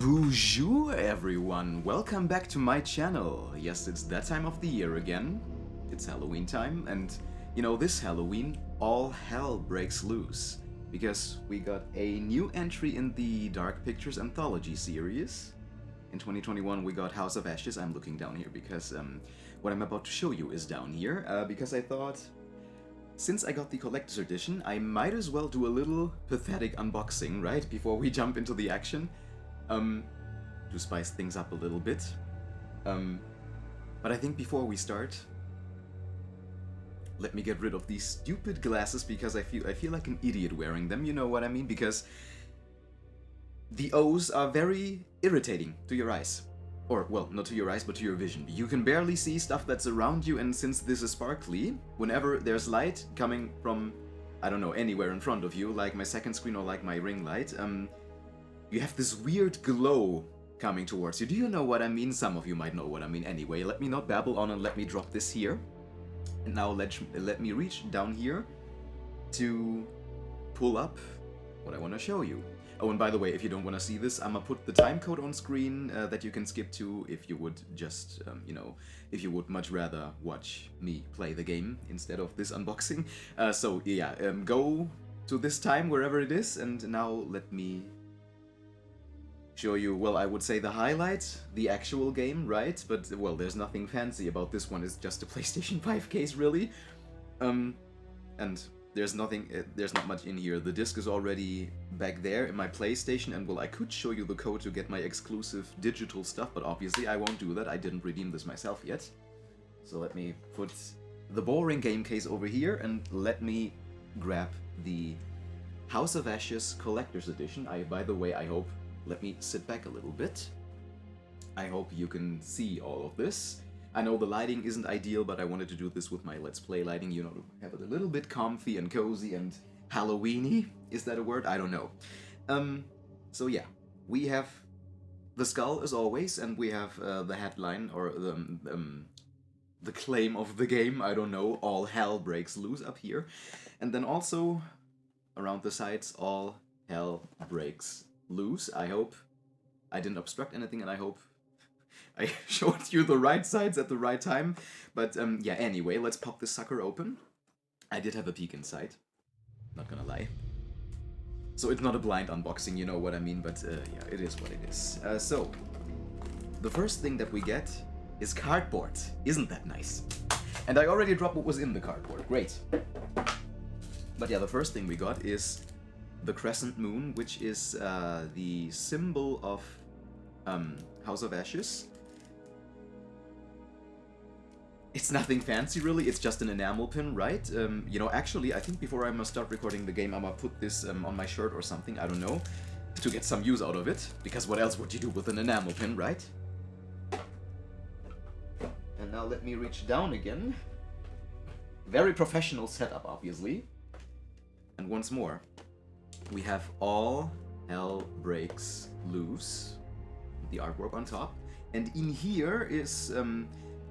Bonjour everyone, welcome back to my channel. Yes, it's that time of the year again. It's Halloween time, and you know, this Halloween all hell breaks loose because we got a new entry in the Dark Pictures Anthology series. In 2021 we got House of Ashes. I'm looking down here because what I'm about to show you is down here because I thought, since I got the collector's edition, I might as well do a little pathetic unboxing, right, before we jump into the action. To spice things up a little bit. But I think before we start, let me get rid of these stupid glasses because I feel like an idiot wearing them, you know what I mean? Because the O's are very irritating to your eyes. Or, well, not to your eyes, but to your vision. You can barely see stuff that's around you, and since this is sparkly, whenever there's light coming from, I don't know, anywhere in front of you, like my second screen or like my ring light, you have this weird glow coming towards you. Do you know what I mean? Some of you might know what I mean anyway. Let me not babble on and let me drop this here. And now let me reach down here to pull up what I want to show you. Oh, and by the way, if you don't want to see this, I'm gonna put the time code on screen that you can skip to if you would just, you know, if you would much rather watch me play the game instead of this unboxing. So yeah, go to this time wherever it is, and now let me show you, well, I would say the highlight, the actual game, right? But, well, there's nothing fancy about this one, it's just a PlayStation 5 case, really. And there's not much in here. The disc is already back there in my PlayStation, and, well, I could show you the code to get my exclusive digital stuff, but obviously I won't do that, I didn't redeem this myself yet. So let me put the boring game case over here, and let me grab the House of Ashes Collector's Edition. By the way, I hope... Let me sit back a little bit. I hope you can see all of this. I know the lighting isn't ideal, but I wanted to do this with my Let's Play lighting, you know, to have it a little bit comfy and cozy and Halloween-y. Is that a word? I don't know. So yeah, we have the skull as always, and we have the headline, or the claim of the game, I don't know, all hell breaks loose up here. And then also, around the sides, all hell breaks loose. I hope I didn't obstruct anything, and I hope I showed you the right sides at the right time. But yeah, anyway, let's pop this sucker open. I did have a peek inside, not gonna lie. So it's not a blind unboxing, you know what I mean, but yeah, it is what it is. So, the first thing that we get is cardboard. Isn't that nice? And I already dropped what was in the cardboard, great. But yeah, the first thing we got is the crescent moon, which is the symbol of House of Ashes. It's nothing fancy really, it's just an enamel pin, right? You know, actually, I think before I'm gonna start recording the game, I'm gonna put this on my shirt or something, I don't know, to get some use out of it, because what else would you do with an enamel pin, right? And now let me reach down again. Very professional setup, obviously. And once more, we have all hell breaks loose, the artwork on top, and in here is,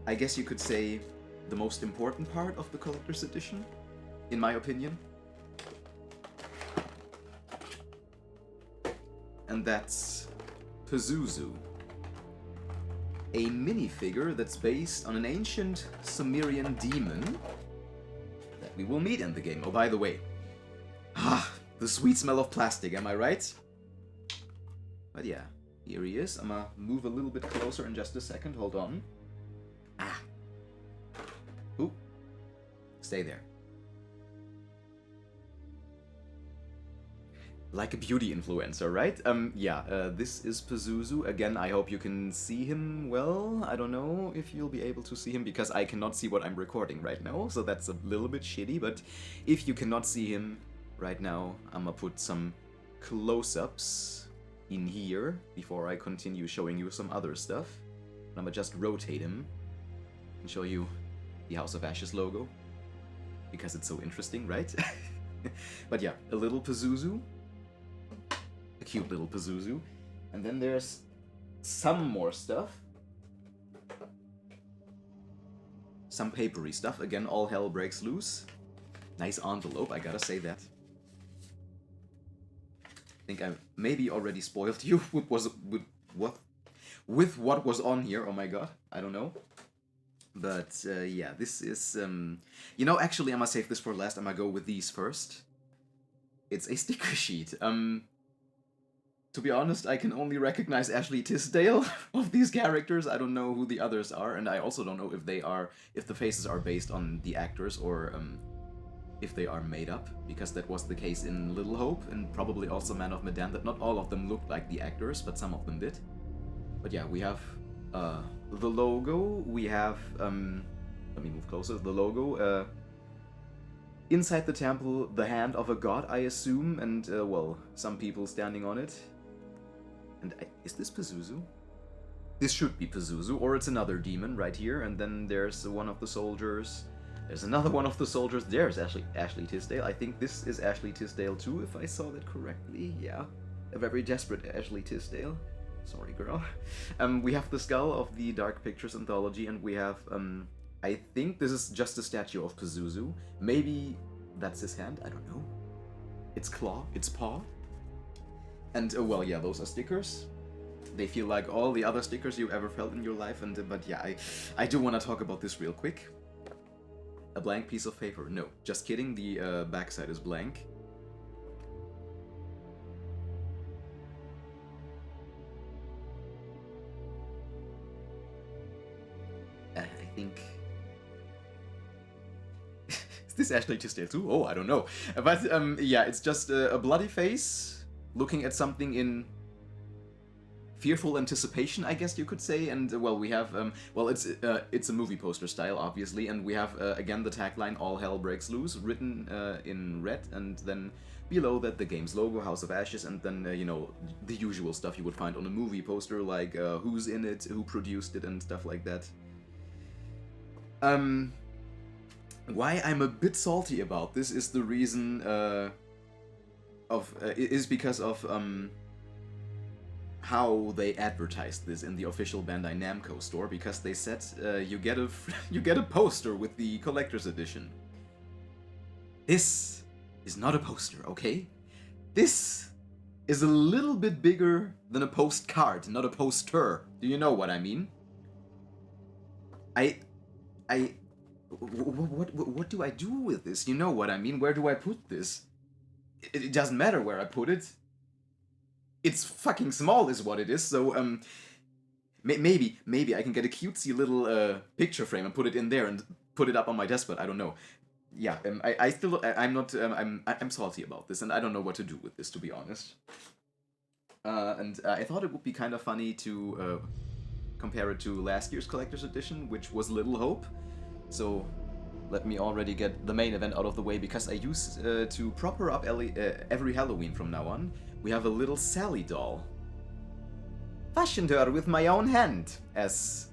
I guess you could say, the most important part of the collector's edition, in my opinion. And that's Pazuzu, a minifigure that's based on an ancient Sumerian demon that we will meet in the game. Oh, by the way, the sweet smell of plastic, am I right? But yeah, here he is. I'm gonna move a little bit closer in just a second, hold on. Ah. Ooh. Stay there. Like a beauty influencer, right? Yeah, this is Pazuzu. Again, I hope you can see him well. I don't know if you'll be able to see him, because I cannot see what I'm recording right now, so that's a little bit shitty, but if you cannot see him right now, I'm gonna put some close-ups in here before I continue showing you some other stuff. I'm gonna just rotate him and show you the House of Ashes logo, because it's so interesting, right? But yeah, a little Pazuzu. A cute little Pazuzu. And then there's some more stuff. Some papery stuff. Again, all hell breaks loose. Nice envelope, I gotta say that. I think I maybe already spoiled you with what was on here. Oh my god, I don't know. But yeah, this is you know, actually I'm gonna save this for last. I'm gonna go with these first. It's a sticker sheet. To be honest, I can only recognize Ashley Tisdale of these characters. I don't know who the others are, and I also don't know if the faces are based on the actors or if they are made up, because that was the case in Little Hope and probably also Man of Medan, that not all of them looked like the actors, but some of them did. But yeah, we have the logo, we have, let me move closer, the logo, inside the temple, the hand of a god, I assume, and, well, some people standing on it. And is this Pazuzu? This should be Pazuzu, or it's another demon right here, and then there's one of the soldiers. There's another one of the soldiers. There's Ashley Tisdale. I think this is Ashley Tisdale too, if I saw that correctly. Yeah, a very desperate Ashley Tisdale. Sorry, girl. We have the skull of the Dark Pictures Anthology, and we have, I think this is just a statue of Pazuzu. Maybe that's his hand, I don't know. Its claw, its paw. And, well, yeah, those are stickers. They feel like all the other stickers you've ever felt in your life, and but yeah, I do want to talk about this real quick. A blank piece of paper. No, just kidding, the backside is blank. I think... Is this Ashley Tisdale too? Oh, I don't know. But, yeah, it's just a bloody face looking at something in fearful anticipation, I guess you could say. And, well, we have, well, it's a movie poster style, obviously, and we have, again, the tagline, "All Hell Breaks Loose," written in red, and then below that, the game's logo, House of Ashes, and then, you know, the usual stuff you would find on a movie poster, like, who's in it, who produced it, and stuff like that. Why I'm a bit salty about this is the reason, is because of, how they advertised this in the official Bandai Namco store, because they said you get a poster with the collector's edition. This is not a poster, okay? This is a little bit bigger than a postcard, not a poster. Do you know what I mean? What do I do with this? You know what I mean? Where do I put this? It doesn't matter where I put it. It's fucking small is what it is, so, maybe I can get a cutesy little, picture frame and put it in there and put it up on my desk, but I don't know. Yeah, I'm salty about this, and I don't know what to do with this, to be honest. And I thought it would be kind of funny to, compare it to last year's Collector's Edition, which was Little Hope. So, let me already get the main event out of the way, because I used to prop her up every Halloween from now on. We have a little Sally doll. Fashioned her with my own hand, as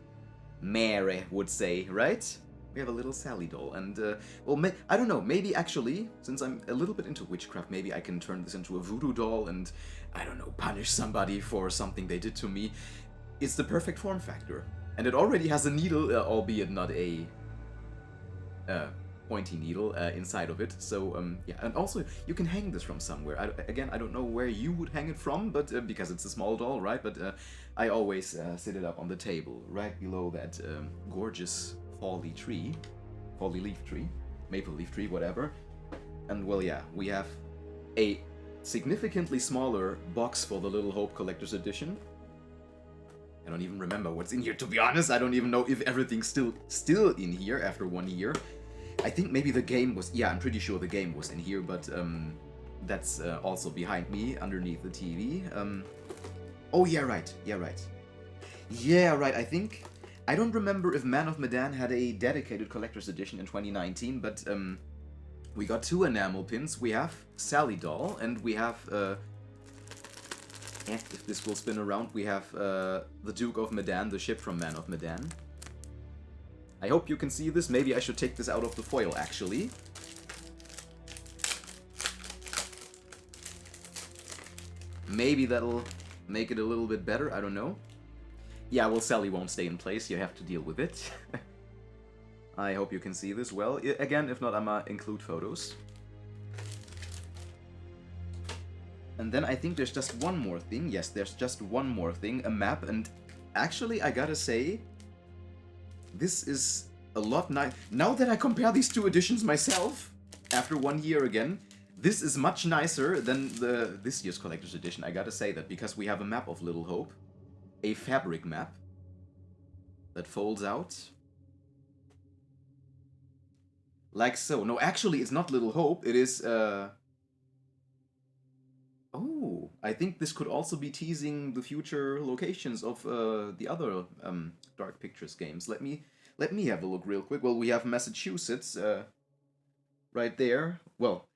Mary would say, right? We have a little Sally doll, and, well, I don't know, maybe actually, since I'm a little bit into witchcraft, maybe I can turn this into a voodoo doll and, I don't know, punish somebody for something they did to me. It's the perfect form factor. And it already has a needle, albeit not a pointy needle inside of it, so yeah, and also you can hang this from somewhere. Again, I don't know where you would hang it from, but because it's a small doll, right? But I always sit it up on the table right below that gorgeous fall leaf tree, maple leaf tree, whatever. And well, yeah, we have a significantly smaller box for the Little Hope Collector's Edition. I don't even remember what's in here, to be honest. I don't even know if everything's still in here after 1 year. I think maybe the game was... Yeah, I'm pretty sure the game was in here, but that's also behind me, underneath the TV. Oh, yeah, right. Yeah, right. Yeah, right. I think... I don't remember if Man of Medan had a dedicated collector's edition in 2019, but we got 2 enamel pins. We have Sally doll, and we have... if this will spin around, we have the Duke of Medan, the ship from Man of Medan. I hope you can see this. Maybe I should take this out of the foil, actually. Maybe that'll make it a little bit better, I don't know. Yeah, well, Sally won't stay in place, you have to deal with it. I hope you can see this well. Again, if not, I'ma include photos. And then I think there's just one more thing. Yes, there's just one more thing, a map. And actually, I gotta say, this is a lot nice. Now that I compare these two editions myself, after 1 year again, this is much nicer than this year's collector's edition. I gotta say that, because we have a map of Little Hope, a fabric map that folds out like so. No, actually, it's not Little Hope. It is. Oh, I think this could also be teasing the future locations of the other Dark Pictures games. Let me have a look real quick. Well, we have Massachusetts right there. Well,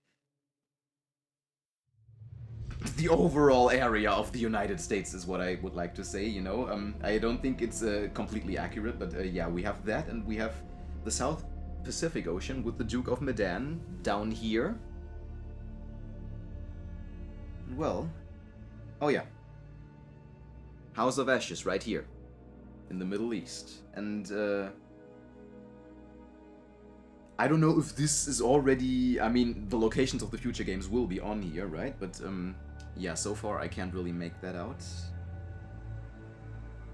the overall area of the United States is what I would like to say, you know. I don't think it's completely accurate, but yeah, we have that, and we have the South Pacific Ocean with the Duke of Medan down here. Well, oh yeah, House of Ashes right here in the Middle East. And I don't know if this is already, I mean, the locations of the future games will be on here, right? But yeah, so far I can't really make that out.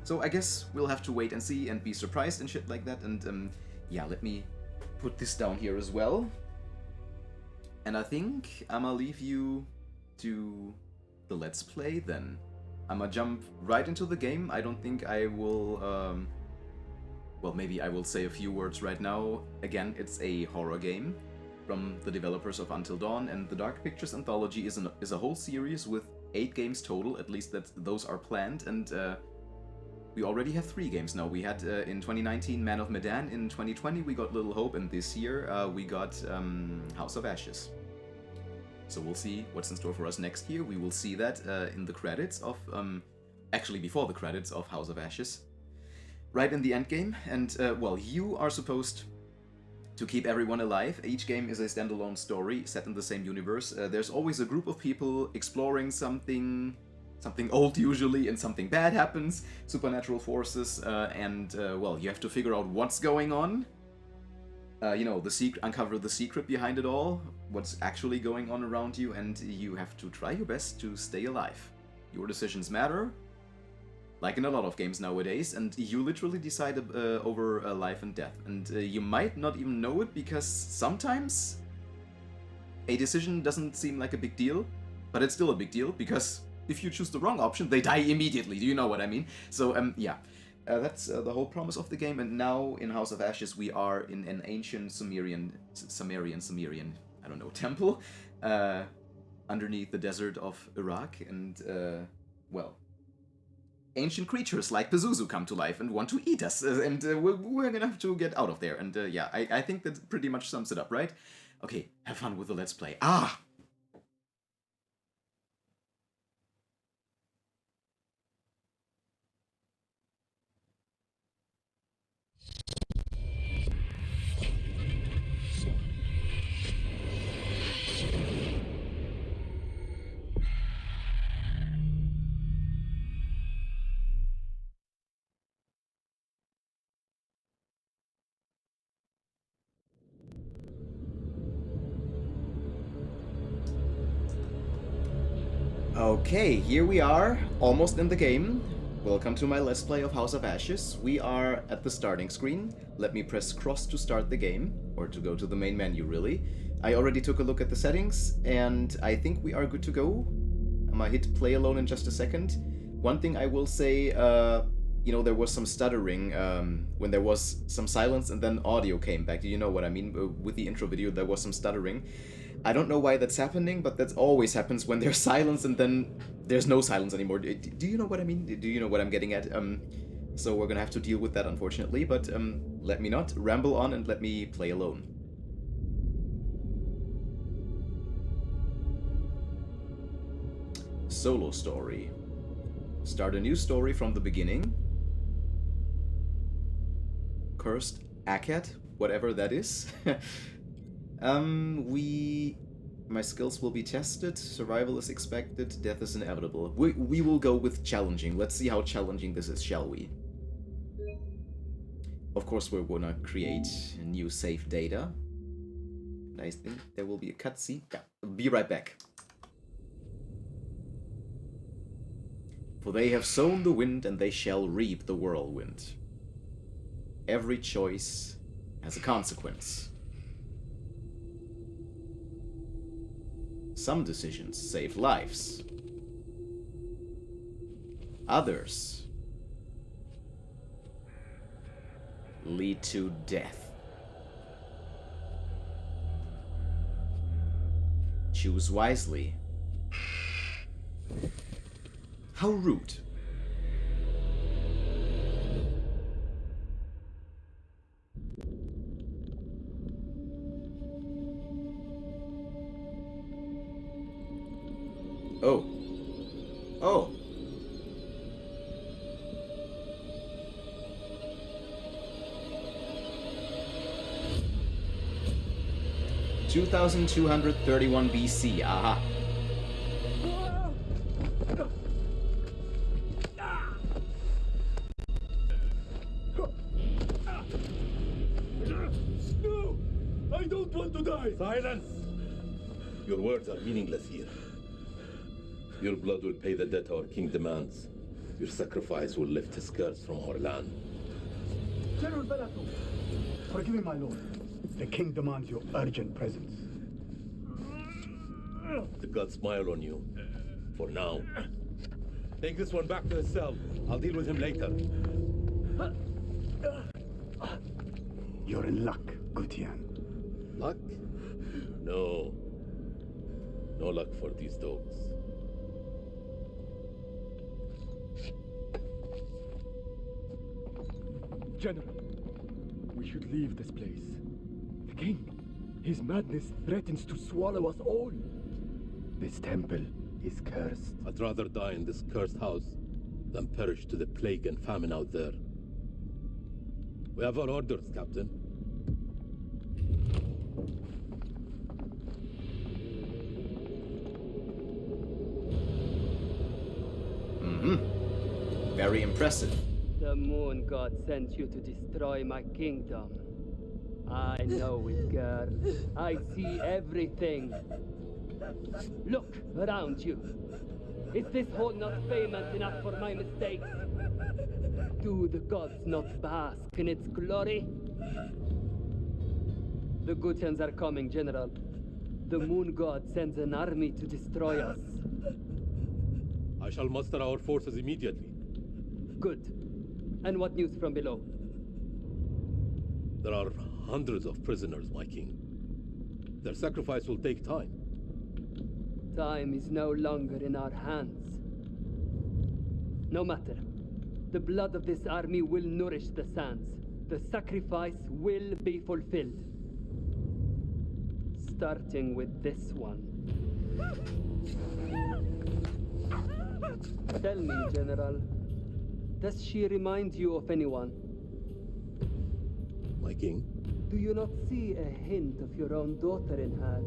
So I guess we'll have to wait and see and be surprised and shit like that. And yeah, let me put this down here as well. And I think I'ma leave you to the Let's Play then. I'ma jump right into the game. I don't think I will, well, maybe I will say a few words right now. Again, it's a horror game from the developers of Until Dawn, and the Dark Pictures Anthology is a whole series with 8 games total, at least those are planned, and we already have 3 games now. We had in 2019 Man of Medan, in 2020 we got Little Hope, and this year we got House of Ashes. So we'll see what's in store for us next year. We will see that in the credits of, actually before the credits of House of Ashes. Right in the end game, and well, you are supposed to keep everyone alive. Each game is a standalone story set in the same universe. There's always a group of people exploring something old usually, and something bad happens, supernatural forces, and well, you have to figure out what's going on. You know, uncover the secret behind it all, what's actually going on around you, and you have to try your best to stay alive. Your decisions matter, like in a lot of games nowadays, and you literally decide over life and death. And you might not even know it, because sometimes a decision doesn't seem like a big deal, but it's still a big deal, because if you choose the wrong option, they die immediately. Do you know what I mean? So, yeah. That's the whole promise of the game, and now in House of Ashes we are in an ancient Sumerian, I don't know, temple, underneath the desert of Iraq, and, well, ancient creatures like Pazuzu come to life and want to eat us, and we're gonna have to get out of there, and yeah, I think that pretty much sums it up, right? Okay, have fun with the Let's Play. Ah! Okay, here we are, almost in the game. Welcome to my Let's Play of House of Ashes. We are at the starting screen. Let me press cross to start the game, or to go to the main menu, really. I already took a look at the settings, and I think we are good to go. I'm gonna hit play alone in just a second. One thing I will say, you know, there was some stuttering when there was some silence and then audio came back. Do you know what I mean? With the intro video, there was some stuttering. I don't know why that's happening, but that always happens when there's silence and then there's no silence anymore. Do you know what I mean? Do you know what I'm getting at? So we're gonna have to deal with that, unfortunately, but let me not ramble on and let me play alone. Solo story. Start a new story from the beginning. Cursed hatchet, whatever that is. My skills will be tested, survival is expected, death is inevitable. We will go with challenging. Let's see how challenging this is, shall we? Of course, we're gonna create new save data. And I think there will be a cutscene. Yeah, be right back. For they have sown the wind, and they shall reap the whirlwind. Every choice has a consequence. Some decisions save lives. Others lead to death. Choose wisely. How rude. Oh. Oh. (2231 BC). Aha. No! I don't want to die! Silence! Your words are meaningless here. Your blood will pay the debt our king demands. Your sacrifice will lift his curse from our land. General Bellato, forgive me, my lord. The king demands your urgent presence. The gods smile on you. For now. Take this one back to his cell. I'll deal with him later. You're in luck, Gutian. Luck? No. No luck for these dogs. General, we should leave this place. The king, his madness threatens to swallow us all. This temple is cursed. I'd rather die in this cursed house than perish to the plague and famine out there. We have our orders, Captain. Very impressive. The moon god sent you to destroy my kingdom. I know it, girl. I see everything. Look around you. Is this hole not famous enough for my mistakes? Do the gods not bask in its glory? The Gutians are coming, General. The moon god sends an army to destroy us. I shall muster our forces immediately. Good. And what news from below? There are hundreds of prisoners, my king. Their sacrifice will take time. Time is no longer in our hands. No matter. The blood of this army will nourish the sands. The sacrifice will be fulfilled. Starting with this one. Tell me, General, does she remind you of anyone? My king? Do you not see a hint of your own daughter in her?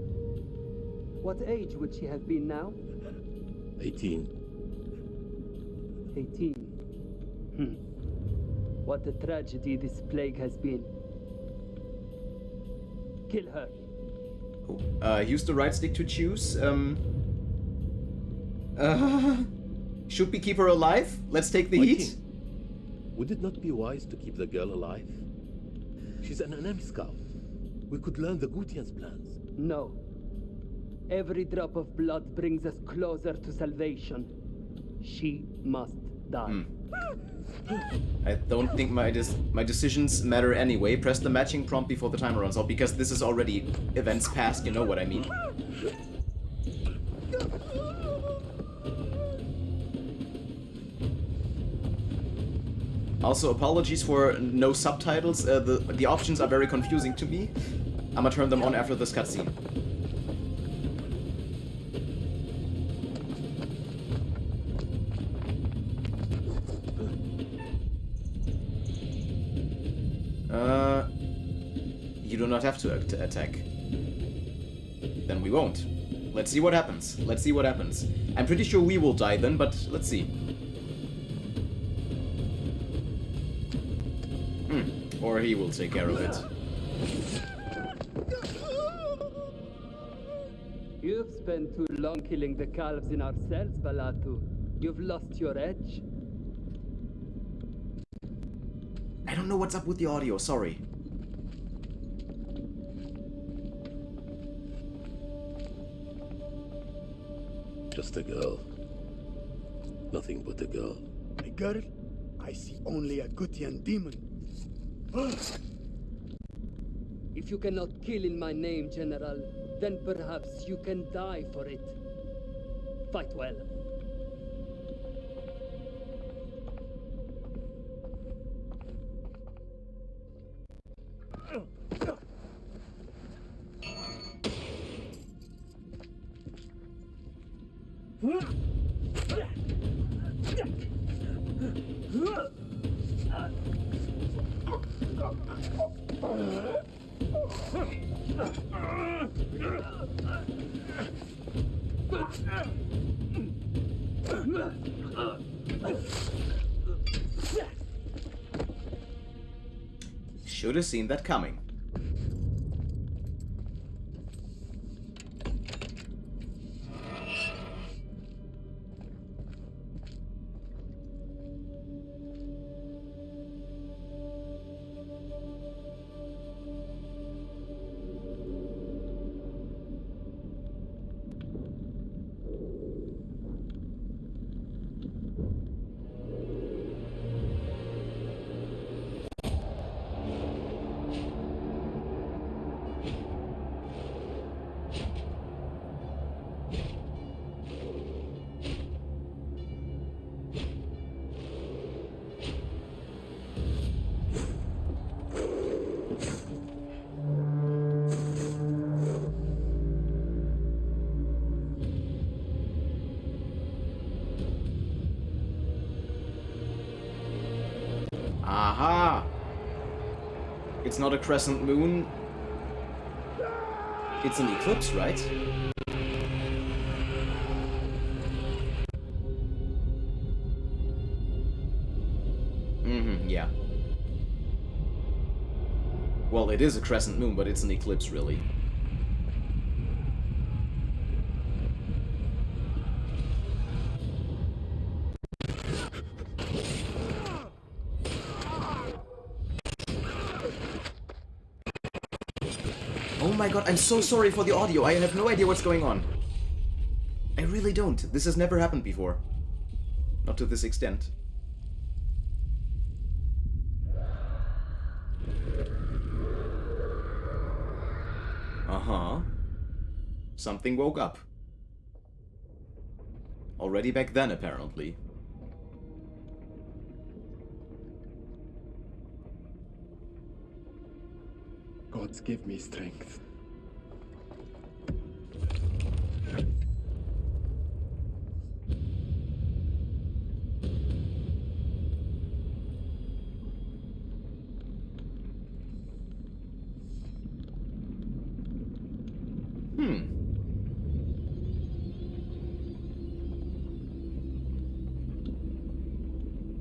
What age would she have been now? 18. 18. What a tragedy this plague has been. Kill her. Use the right stick to choose. Should we keep her alive? Let's take the My heat. king, would it not be wise to keep the girl alive? She's an enemy scout. We could learn the Gutian's plans. No. Every drop of blood brings us closer to salvation. She must die. I don't think my decisions matter anyway. Press the matching prompt before the timer runs out, because this is already events past, you know what I mean. Also, apologies for no subtitles. The options are very confusing to me. I'm gonna turn them on after this cutscene. You do not have to attack. Then we won't. Let's see what happens. Let's see what happens. I'm pretty sure we will die then, but let's see. Or he will take care of it. You've spent too long killing the calves in our cells, Balatu. You've lost your edge? I don't know what's up with the audio, sorry. Just a girl. Nothing but a girl. A girl? I see only a Gutian demon. If you cannot kill in my name, General, then perhaps you can die for it. Fight well. Should have seen that coming. Aha! It's not a crescent moon. It's an eclipse, right? Yeah. Well, it is a crescent moon, but it's an eclipse, really. Oh my god, I'm so sorry for the audio. I have no idea what's going on. I really don't. This has never happened before. Not to this extent. Uh-huh. Something woke up. Already back then, apparently. Gods give me strength.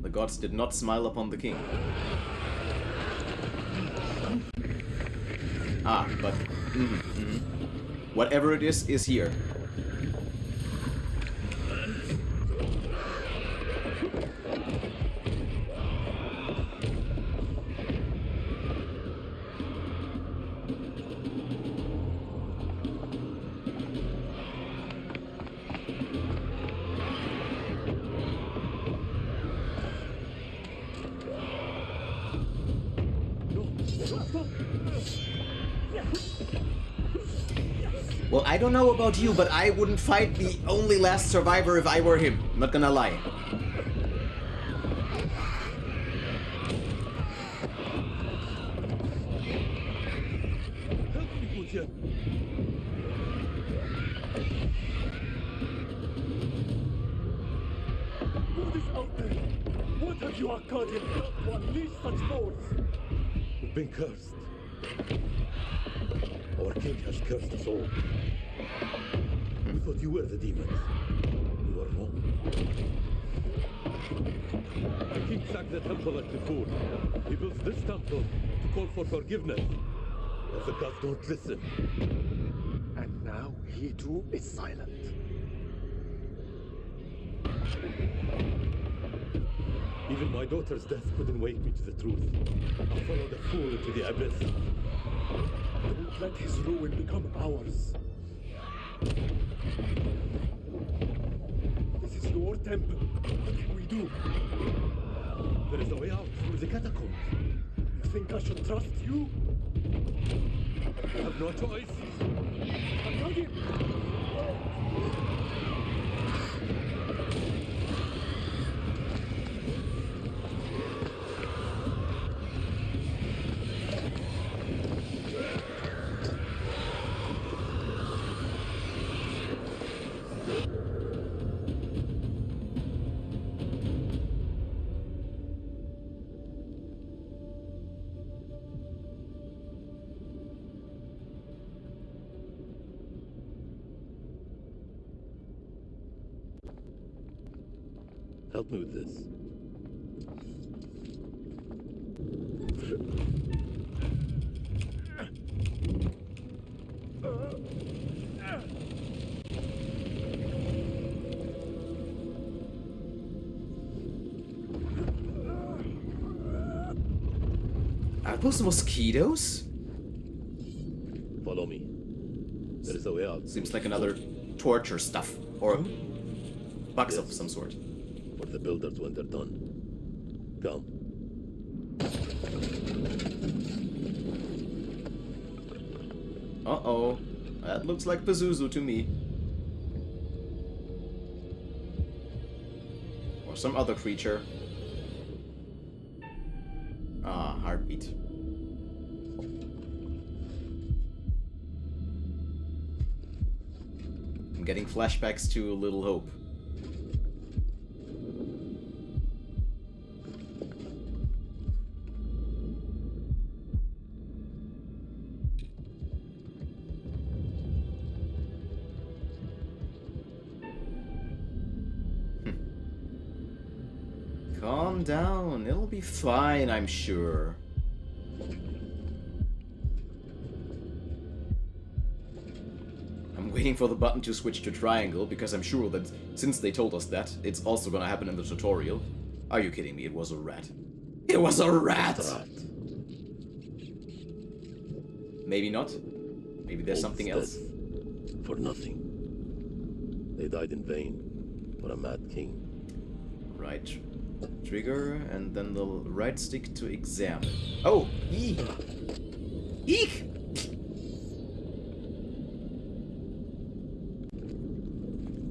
The gods did not smile upon the king. Ah, but... Whatever it is here. Well, I don't know about you, but I wouldn't fight the only last survivor if I were him. I'm not gonna lie. What is out there? What have you, Arcadian, done to unleash such force? We've been cursed. Our king has cursed us all. We thought you were the demons. You are wrong. The king sacked the temple like before. He builds this temple to call for forgiveness. But the gods don't listen. And now he too is silent. Even my daughter's death couldn't wake me to the truth. I followed the fool into the abyss. Don't let his ruin become ours. This is your temple. What can we do? There is a way out through the catacombs. You think I should trust you? I have no choice. I'm ready. Help me with this. Are those mosquitoes? Follow me. There is a way out. Seems like another torture stuff. Or bugs of Yes. some sort. For the builders when they're done. Come. Uh-oh. That looks like Pazuzu to me. Or some other creature. Ah, heartbeat. I'm getting flashbacks to Little Hope. Calm down, it'll be fine, I'm sure. I'm waiting for the button to switch to triangle, because I'm sure that since they told us that, it's also gonna happen in the tutorial. Are you kidding me? It was a rat. It was a rat! Maybe not. Maybe there's something else. For nothing. They died in vain for a mad king. Right. Trigger, and then the right stick to examine. Oh! Eek! Eek!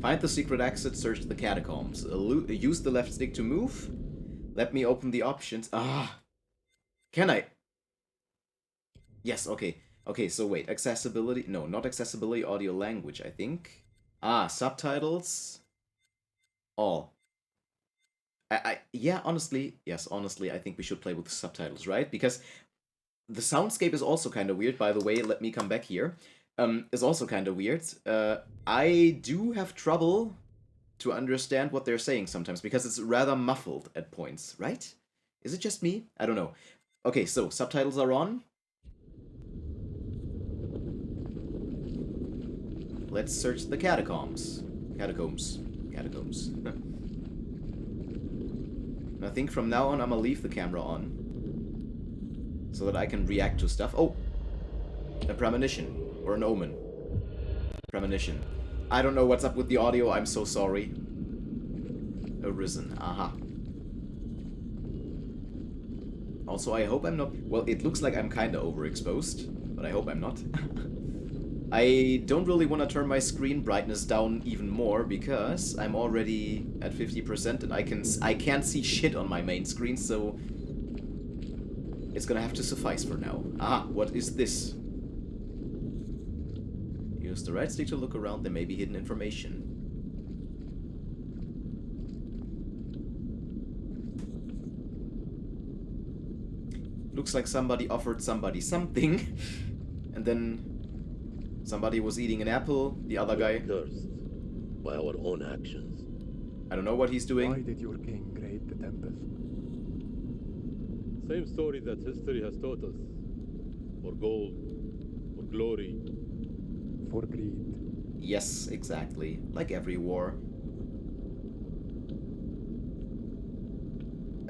Find the secret exit, search the catacombs. Use the left stick to move. Let me open the options. Ah! Can I? Yes, okay. Okay, so wait. Accessibility? No, not accessibility, audio language, I think. Ah, subtitles. All. Yeah, honestly, yes, honestly, I think we should play with the subtitles, right? Because the soundscape is also kind of weird. By the way, let me come back here. Is also kind of weird. I do have trouble to understand what they're saying sometimes because it's rather muffled at points, right? Is it just me? I don't know. Okay, so subtitles are on. Let's search the catacombs. Catacombs. I think from now on I'm gonna leave the camera on so that I can react to stuff. Oh! A premonition. Or an omen. Premonition. I don't know what's up with the audio, I'm so sorry. Arisen. Aha. Also, I hope I'm not... Well, it looks like I'm kinda overexposed, but I hope I'm not. I don't really want to turn my screen brightness down even more because I'm already at 50% and I can't see shit on my main screen, so it's gonna have to suffice for now. Ah, what is this? Use the right stick to look around, there may be hidden information. Looks like somebody offered somebody something, and then somebody was eating an apple, the other guy... Cursed by our own actions. I don't know what he's doing. Why did your king raid the temple? Same story that history has taught us. For gold, for glory. For greed. Yes, exactly. Like every war.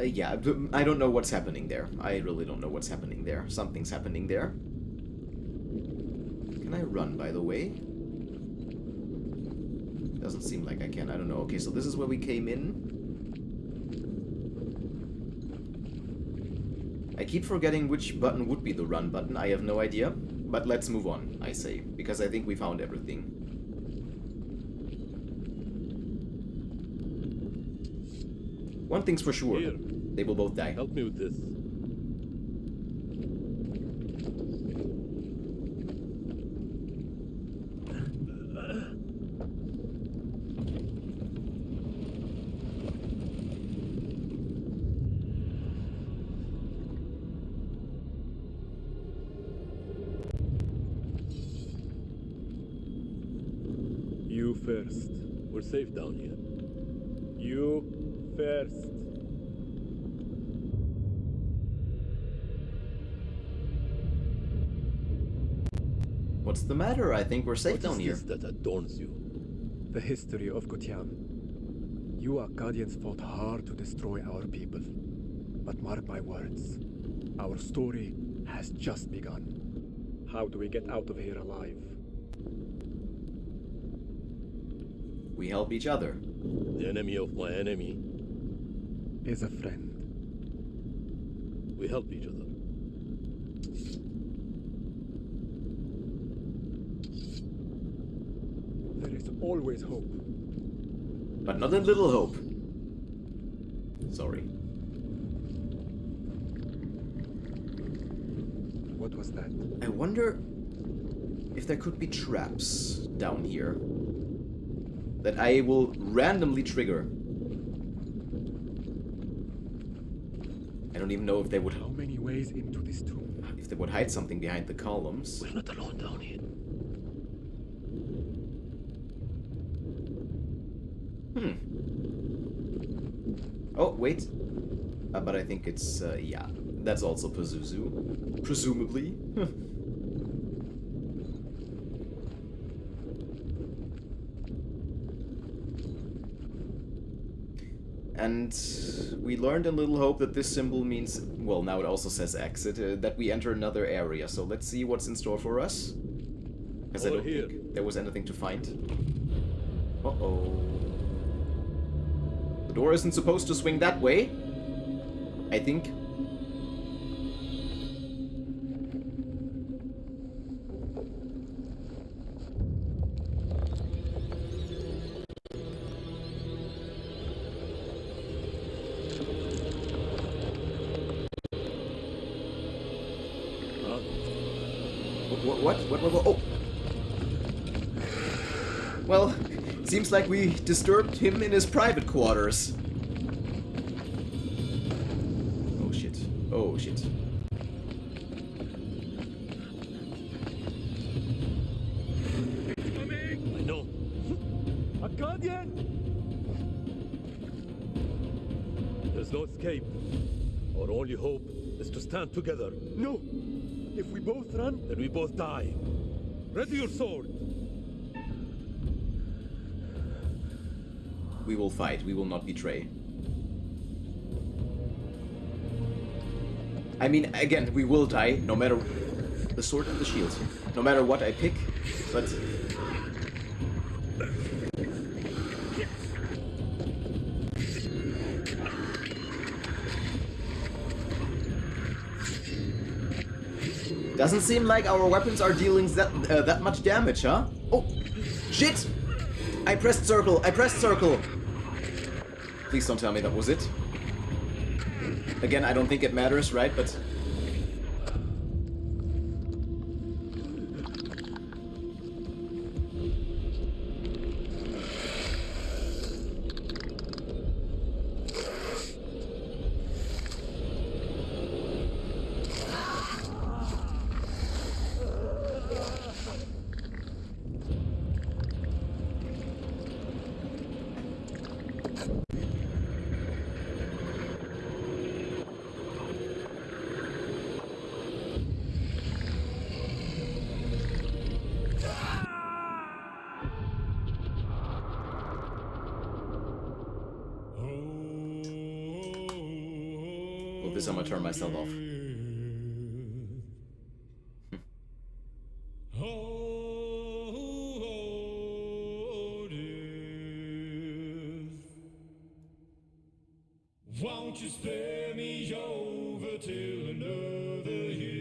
Yeah, I don't know what's happening there. I really don't know what's happening there. Something's happening there. Can I run, by the way? Doesn't seem like I can. I don't know. Okay, so this is where we came in. I keep forgetting which button would be the run button. I have no idea. But let's move on, I say. Because I think we found everything. One thing's for sure. Here. They will both die. Help me with this. You first. We're safe down here. You first. What's the matter? I think we're safe What down is here. this that adorns you? The history of Gutiam. You Akkadians fought hard to destroy our people. But mark my words, our story has just begun. How do we get out of here alive? We help each other. The enemy of my enemy. Is a friend. We help each other. There is always hope. But not a little hope. Sorry. What was that? I wonder if there could be traps down here that I will randomly trigger. I don't even know if they would How many ways into this tomb? if they would hide something behind the columns. We're not alone down here. Oh, wait. But I think it's, yeah. That's also Pazuzu. Presumably. And we learned in Little Hope that this symbol means, well, now it also says exit, that we enter another area. So let's see what's in store for us. Because I Over don't here. think there was anything to find. Uh-oh. The door isn't supposed to swing that way, I think. What? Oh! Well, seems like we disturbed him in his private quarters. Oh shit. Oh shit. I know. Akkadian! There's no escape. Our only hope is to stand together. No! If we both run, Then we both die. Ready your sword. We will fight. We will not betray. I mean, again, we will die, no matter the sword and the shield. No matter what I pick, but... Doesn't seem like our weapons are dealing that much damage, huh? Oh, shit! I pressed circle. I pressed circle. Please don't tell me that was it. Again, I don't think it matters, right? But... this time I turn myself off. Won't you spare me over till another year?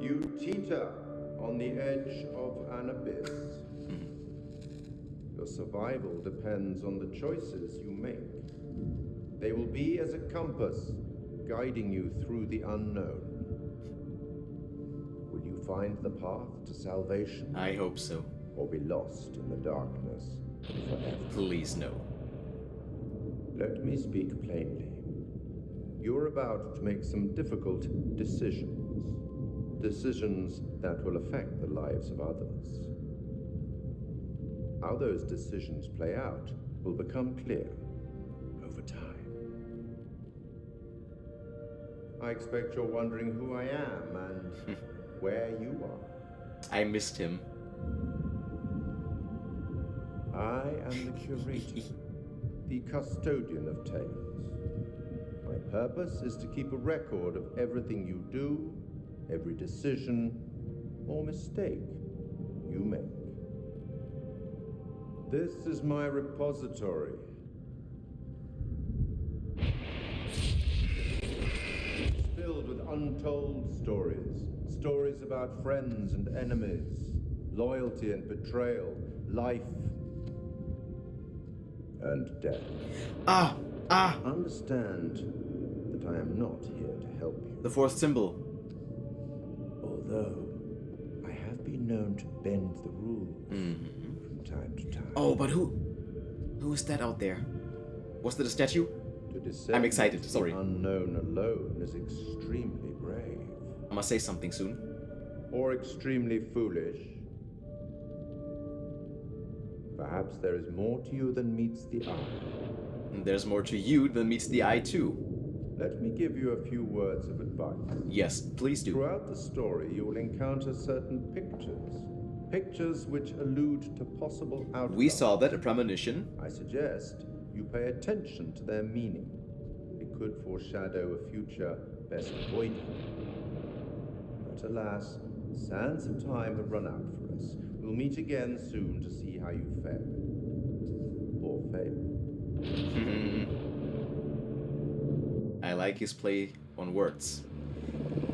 You teeter on the edge of an abyss. Your survival depends on the choices you make. They will be as a compass, guiding you through the unknown. Will you find the path to salvation? I hope so. Or be lost in the darkness forever? Please no. Let me speak plainly. You're about to make some difficult decisions. Decisions that will affect the lives of others. How those decisions play out will become clear over time. I expect you're wondering who I am and where you are. I missed him. I am the curator, the custodian of tales. My purpose is to keep a record of everything you do, every decision or mistake you make. This is my repository. It's filled with untold stories. Stories about friends and enemies, loyalty and betrayal, life and death. Understand that I am not here to help you. The fourth symbol. Although I have been known to bend the rules from time to time. Oh, but who is that out there? Was that a statue? To descend I'm excited, sorry. The unknown alone is extremely brave. I must say something soon. Or extremely foolish. Perhaps there is more to you than meets the eye. And there's more to you than meets the eye too. Let me give you a few words of advice. Yes, please do. Throughout the story, you will encounter certain pictures. Pictures which allude to possible outcomes. We saw that, a premonition. I suggest you pay attention to their meaning. It could foreshadow a future best avoided. But alas, the sands of time have run out for us. We'll meet again soon to see how you fared. Or failed. I like his play on words.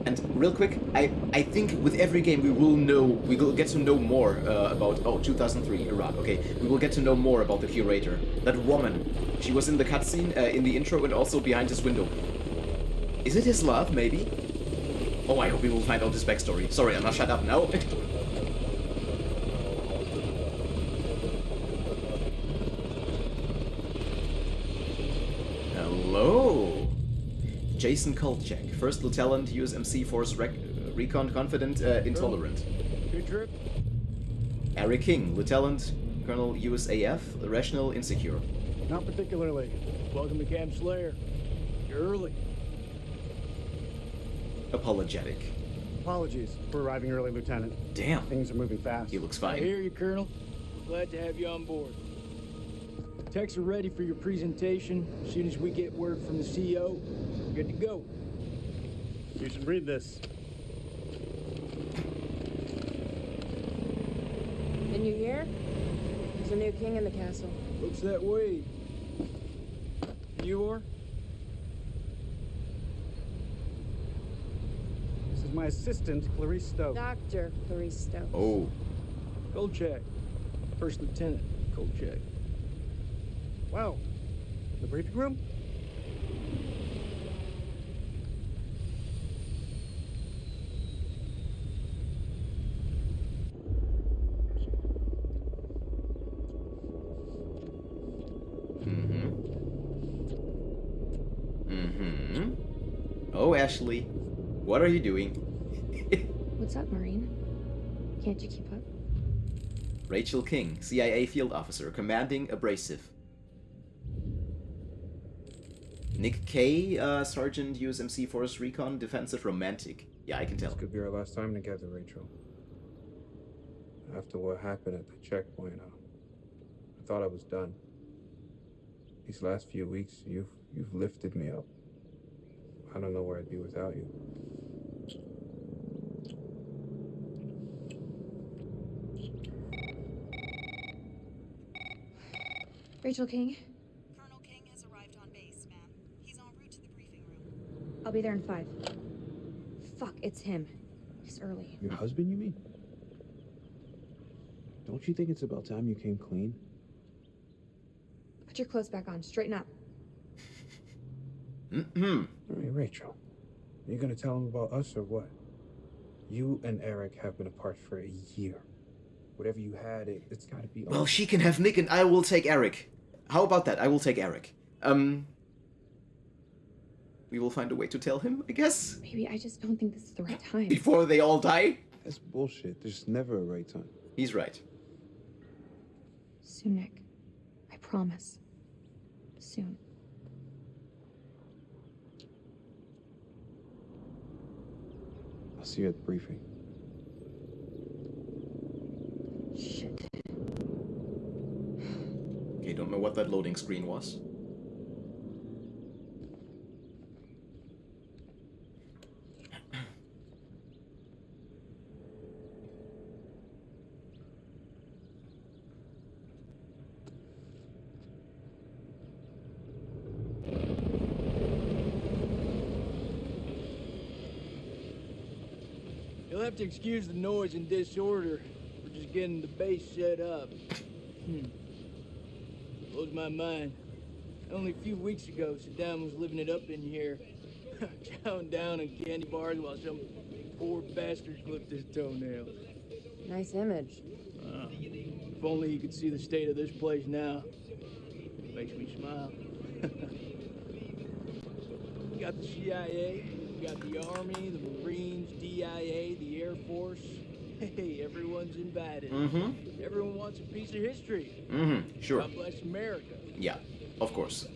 And real quick, I think with every game we will get to know more about 2003 Iraq. Okay, we will get to know more about the curator. That woman, she was in the cutscene, in the intro, and also behind his window. Is it his love, maybe? Oh, I hope we will find out his backstory. Sorry, I'm not shut up now. Hello. Jason Kolchak, First Lieutenant, USMC Force Recon confident, intolerant. Good trip? Eric King, Lieutenant Colonel USAF, rational, insecure. Not particularly. Welcome to Camp Slayer. You're early. Apologetic. Apologies for arriving early, Lieutenant. Damn. Things are moving fast. He looks I fine. hear you, Colonel. Glad to have you on board. Techs are ready for your presentation. As soon as we get word from the CEO, we're good to go. You should read this. Didn't you hear? There's a new king in the castle. Looks that way. You are? This is my assistant, Clarice Stowe. Dr. Clarice Stowe. Oh. Kolchak. First Lieutenant Kolchak. Wow. The briefing room? Oh, Ashley. What are you doing? What's up, Marine? Can't you keep up? Rachel King, CIA field officer, commanding abrasive. Nick K, Sergeant USMC Force Recon, defensive romantic. Yeah, I can tell. This could be our last time together, Rachel. After what happened at the checkpoint, I thought I was done. These last few weeks, you've lifted me up. I don't know where I'd be without you. Rachel King? Colonel King has arrived on base, ma'am. He's en route to the briefing room. I'll be there in 5. Fuck, it's him. He's early. Your husband, you mean? Don't you think it's about time you came clean? Put your clothes back on. Straighten up. Hey, Rachel, are you gonna tell him about us or what? You and Eric have been apart for a year. Whatever you had, it's gotta be... Well, she can have Nick and I will take Eric. How about that? I will take Eric. We will find a way to tell him, I guess? Maybe I just don't think this is the right time. Before they all die? That's bullshit. There's never a right time. He's right. Soon, Nick. I promise. Soon. I'll see you at the briefing. Shit. Okay, don't know what that loading screen was. You'll have to excuse the noise and disorder. We're just getting the base set up. Blows my mind. Only a few weeks ago, Saddam was living it up in here. Chowing down on candy bars while some poor bastard clipped his toenails. Nice image. If only you could see the state of this place now. Makes me smile. You got the CIA, you got the Army, the Marines, DIA, the Air Force. Hey, everyone's invited. Everyone wants a piece of history. Sure. God bless America. Yeah, of course.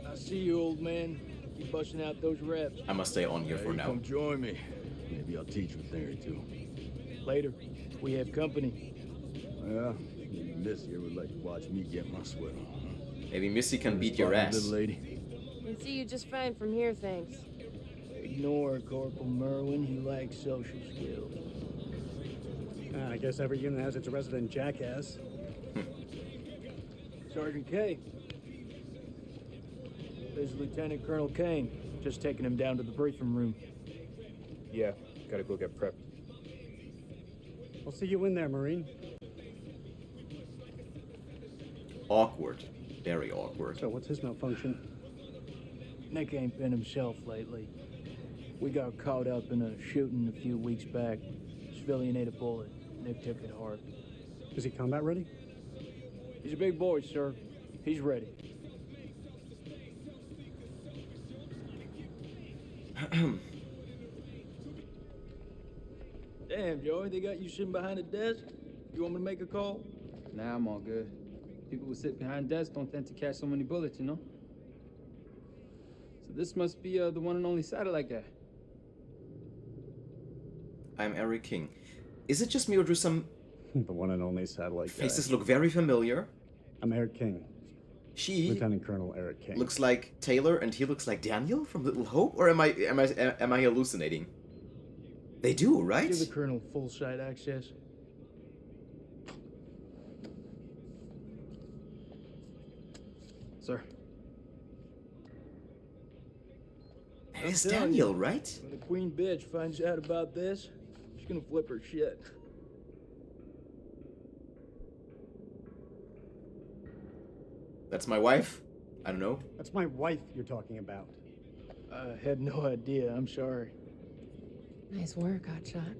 I see you, old man. Keep busting out those reps. I must stay on here for now. Come join me. Maybe I'll teach you a thing or two. Later. We have company. Yeah, maybe Missy here would like to watch me get my sweat on. Maybe Missy can beat your Little ass. lady. Can see you just fine from here, thanks. Ignore Corporal Merwin. He lacks social skills. I guess every unit has its resident jackass. Sergeant K. This is Lieutenant Colonel Kane. Just taking him down to the briefing room. Yeah, gotta go get prepped. I'll see you in there, Marine. Awkward. Very awkward. So what's his malfunction? Nick ain't been himself lately. We got caught up in a shooting a few weeks back. Civilian ate a bullet. Nick took it hard. Is he combat ready? He's a big boy, sir. He's ready. Damn, Joey, they got you sitting behind a desk? You want me to make a call? Nah, I'm all good. People who sit behind desks don't tend to catch so many bullets, you know? So this must be the one and only satellite guy. I'm Eric King. Is it just me or do some The one and only satellite guy. faces look very familiar? I'm Eric King. She Lieutenant Colonel Eric King. looks like Taylor and he looks like Daniel from Little Hope? Or am I hallucinating? They do, right? Give the Colonel full site access. Sir. That is I'm telling Daniel, you, right? When the queen bitch finds out about this, she's gonna flip her shit. That's my wife? I don't know. That's my wife you're talking about. I had no idea. I'm sorry. Nice work, hotshot.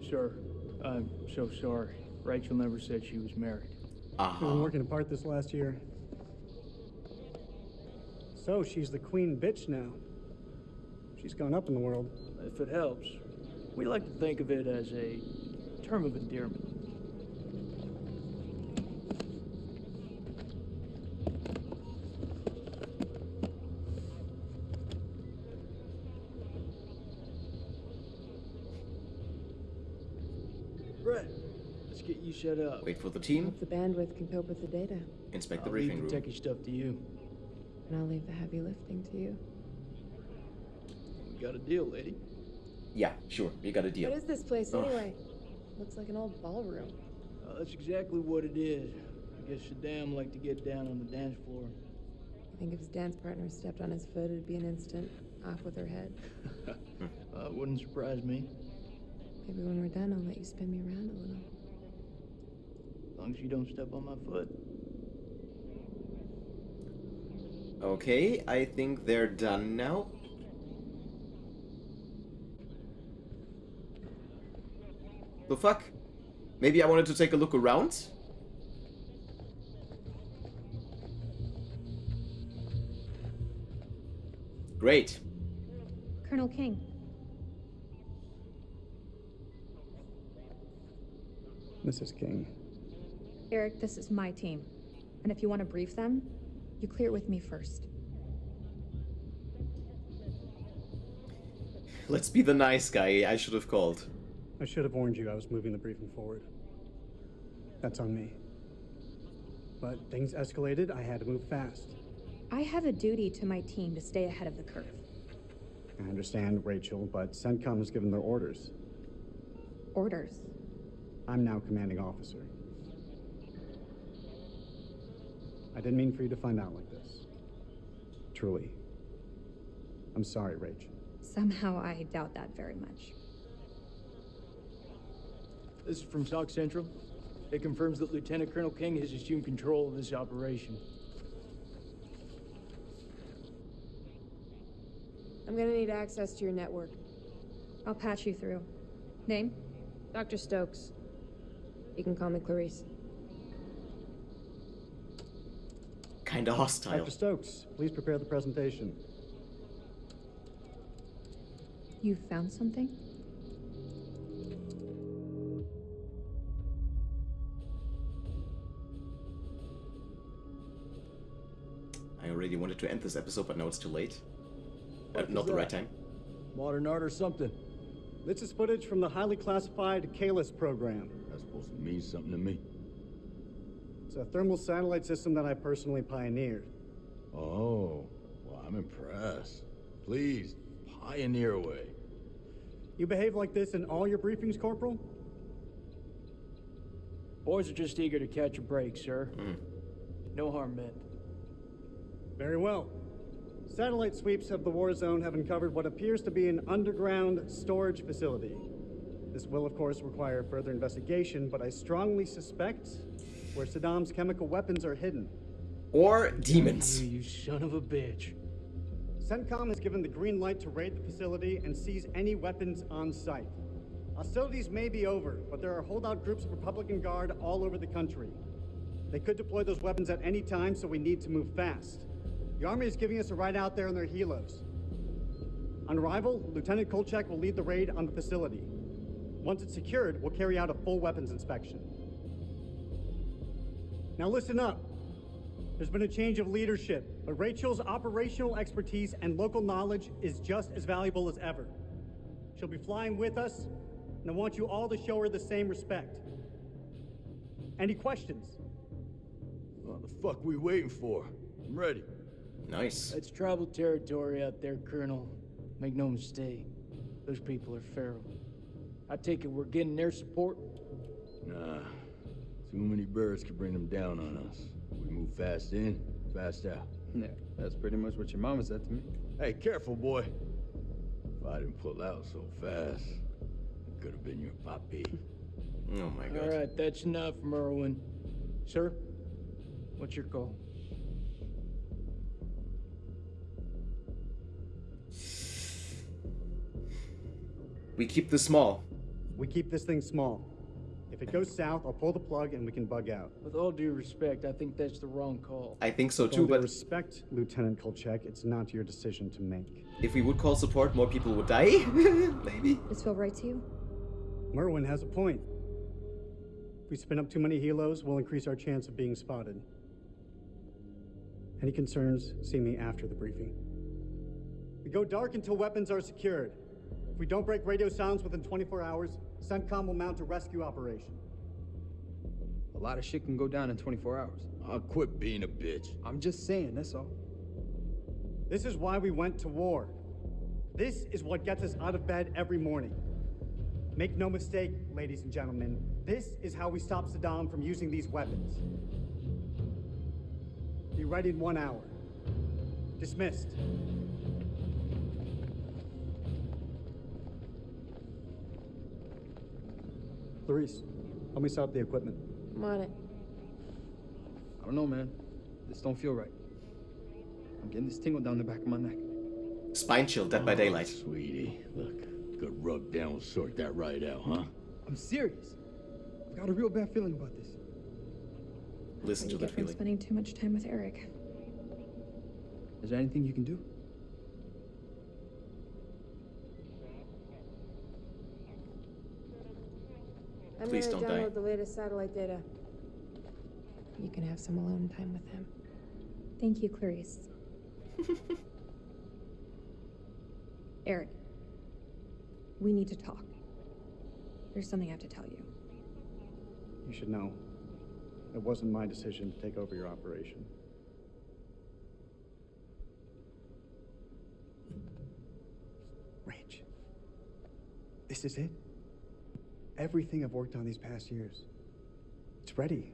Sir, I'm so sorry. Rachel never said she was married. We've been working apart this last year. So she's the queen bitch now. She's gone up in the world. If it helps, we like to think of it as a term of endearment. Brett, let's get you set up. Wait for the team. Hope the bandwidth can cope with the data. Inspect the I'll briefing leave room. the techie stuff to you. And I'll leave the heavy lifting to you. We got a deal, lady. Yeah, sure. You got a deal. What is this place Ugh. anyway? Looks like an old ballroom. That's exactly what it is. I guess Saddam liked to get down on the dance floor. I think if his dance partner stepped on his foot, it'd be an instant off with her head. It wouldn't surprise me. Maybe when we're done, I'll let you spin me around a little. As long as you don't step on my foot. Okay, I think they're done now. The fuck? Maybe I wanted to take a look around? Great. Colonel King. Mrs. King. Eric, this is my team. And if you want to brief them, you clear it with me first. Let's be the nice guy. I should have called. I should have warned you I was moving the briefing forward. That's on me. But things escalated, I had to move fast. I have a duty to my team to stay ahead of the curve. I understand, Rachel, but CENTCOM has given their orders. Orders? I'm now commanding officer. I didn't mean for you to find out like this. Truly. I'm sorry, Rach. Somehow I doubt that very much. This is from SOC Central. It confirms that Lieutenant Colonel King has assumed control of this operation. I'm gonna need access to your network. I'll patch you through. Name? Dr. Stokes. You can call me Clarice. Kinda hostile. Dr. Stokes, please prepare the presentation. You found something? I already wanted to end this episode, but now it's too late. What Not is the right that? time. Modern art or something? This is footage from the highly classified Kalis program. That's supposed to mean something to me. It's a thermal satellite system that I personally pioneered. Oh, well, I'm impressed. Please, pioneer away. You behave like this in all your briefings, Corporal? Boys are just eager to catch a break, sir. No harm meant. Very well. Satellite sweeps of the war zone have uncovered what appears to be an underground storage facility. This will, of course, require further investigation, but I strongly suspect where Saddam's chemical weapons are hidden. Or demons. You son of a bitch. CENTCOM has given the green light to raid the facility and seize any weapons on site. Hostilities may be over, but there are holdout groups of Republican Guard all over the country. They could deploy those weapons at any time, so we need to move fast. The Army is giving us a ride out there in their helos. On arrival, Lieutenant Kolchak will lead the raid on the facility. Once it's secured, we'll carry out a full weapons inspection. Now listen up. There's been a change of leadership, but Rachel's operational expertise and local knowledge is just as valuable as ever. She'll be flying with us, and I want you all to show her the same respect. Any questions? What the fuck we waiting for? I'm ready. Nice. It's tribal territory out there, Colonel. Make no mistake. Those people are feral. I take it we're getting their support? Nah. Too many birds could bring them down on us. We move fast in, fast out. Yeah, that's pretty much what your mama said to me. Hey, careful, boy. If I didn't pull out so fast, it could have been your papi. Oh my god. All right, that's enough, Merwin. Sir, what's your call? We keep this small. We keep this thing small. If it goes south, I'll pull the plug and we can bug out. With all due respect, I think that's the wrong call. I think so With too, all due but respect, Lieutenant Kolchak, it's not your decision to make. if we would call support, more people would die. Maybe. Does this feel right to you? Merwin has a point. If we spin up too many helos, we'll increase our chance of being spotted. Any concerns, see me after the briefing. We go dark until weapons are secured. If we don't break radio silence within 24 hours, CENTCOM will mount a rescue operation. A lot of shit can go down in 24 hours. I'll quit being a bitch. I'm just saying, that's all. This is why we went to war. This is what gets us out of bed every morning. Make no mistake, ladies and gentlemen, this is how we stop Saddam from using these weapons. Be ready in 1 hour. Dismissed. Clarice, help me set up the equipment. I'm on it. I don't know, man. This don't feel right. I'm getting this tingle down the back of my neck. Spine chill, Dead by Daylight. Sweetie, look. Good rub down will sort that right out, huh? I'm serious. I've got a real bad feeling about this. Listen to You the get from feeling. spending too much time with Eric. Is there anything you can do? I'm Please gonna don't die. download the latest satellite data. You can have some alone time with him. Thank you, Clarice. Eric, we need to talk. There's something I have to tell you. You should know, it wasn't my decision to take over your operation. Rach, this is it. Everything I've worked on these past years, it's ready.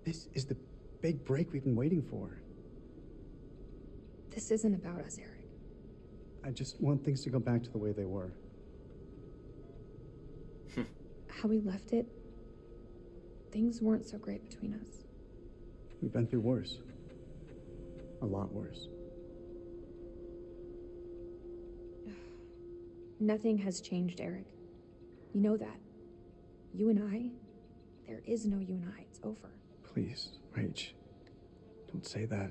This is the big break we've been waiting for. This isn't about us, Eric. I just want things to go back to the way they were. How we left it, things weren't so great between us. We've been through worse. A lot worse. Nothing has changed, Eric. You know that. You and I, there is no you and I. It's over. Please, Rach, don't say that.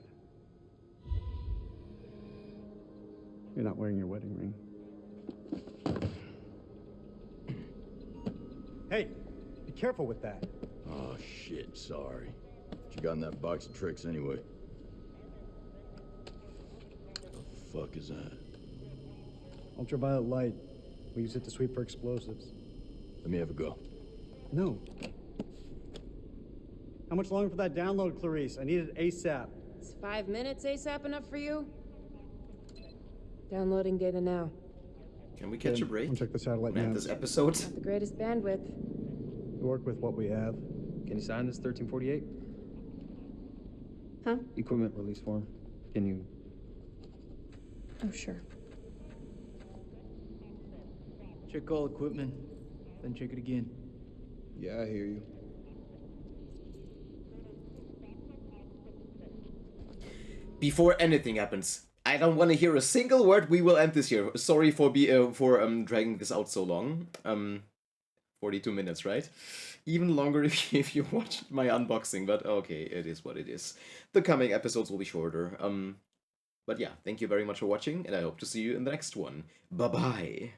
You're not wearing your wedding ring. Hey, be careful with that. Oh, shit, sorry. What you got in that box of tricks anyway? The fuck is that? Ultraviolet light. We use it to sweep for explosives. Let me have a go. No. How much longer for that download, Clarice? I need it ASAP. Is 5 minutes ASAP enough for you? Downloading data now. Can we catch a break? I'll check the satellite Man, now. this episode. Not the greatest bandwidth. We work with what we have. Can you sign this 1348? Huh? Equipment release form. Can you? Oh, sure. Check all equipment. then check it again. Yeah, I hear you. Before anything happens, I don't want to hear a single word. We will end this here. Sorry for dragging this out so long. 42 minutes, right? Even longer if you watched my unboxing, but okay, it is what it is. The coming episodes will be shorter. But yeah, thank you very much for watching, and I hope to see you in the next one. Bye-bye.